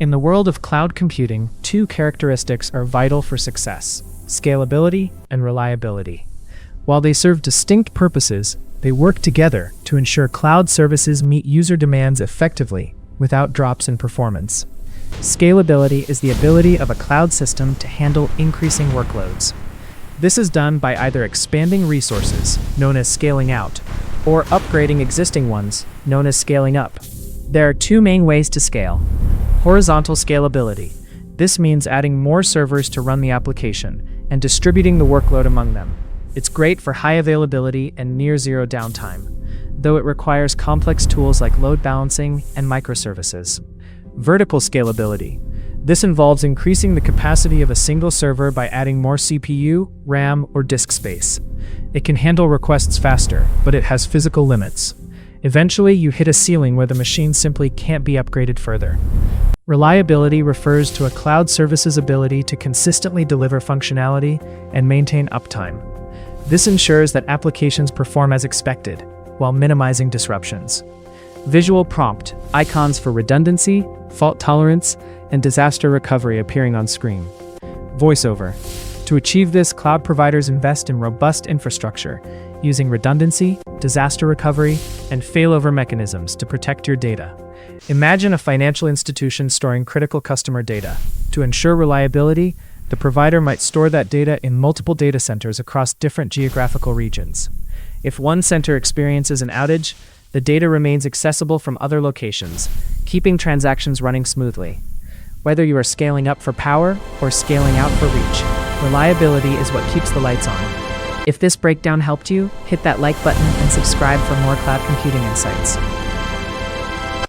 In the world of cloud computing, two characteristics are vital for success: scalability and reliability. While they serve distinct purposes, they work together to ensure cloud services meet user demands effectively without drops in performance. Scalability is the ability of a cloud system to handle increasing workloads. This is done by either expanding resources, known as scaling out, or upgrading existing ones, known as scaling up. There are two main ways to scale. Horizontal scalability. This means adding more servers to run the application and distributing the workload among them. It's great for high availability and near zero downtime, though it requires complex tools like load balancing and microservices. Vertical scalability. This involves increasing the capacity of a single server by adding more CPU, RAM, or disk space. It can handle requests faster, but it has physical limits. Eventually, you hit a ceiling where the machine simply can't be upgraded further. Reliability refers to a cloud service's ability to consistently deliver functionality and maintain uptime. This ensures that applications perform as expected, while minimizing disruptions. Visual prompt, icons for redundancy, fault tolerance, and disaster recovery appearing on screen. Voiceover. To achieve this, cloud providers invest in robust infrastructure, using redundancy, disaster recovery, and failover mechanisms to protect your data. Imagine a financial institution storing critical customer data. To ensure reliability, the provider might store that data in multiple data centers across different geographical regions. If one center experiences an outage, the data remains accessible from other locations, keeping transactions running smoothly. Whether you are scaling up for power or scaling out for reach, reliability is what keeps the lights on. If this breakdown helped you, hit that like button and subscribe for more cloud computing insights.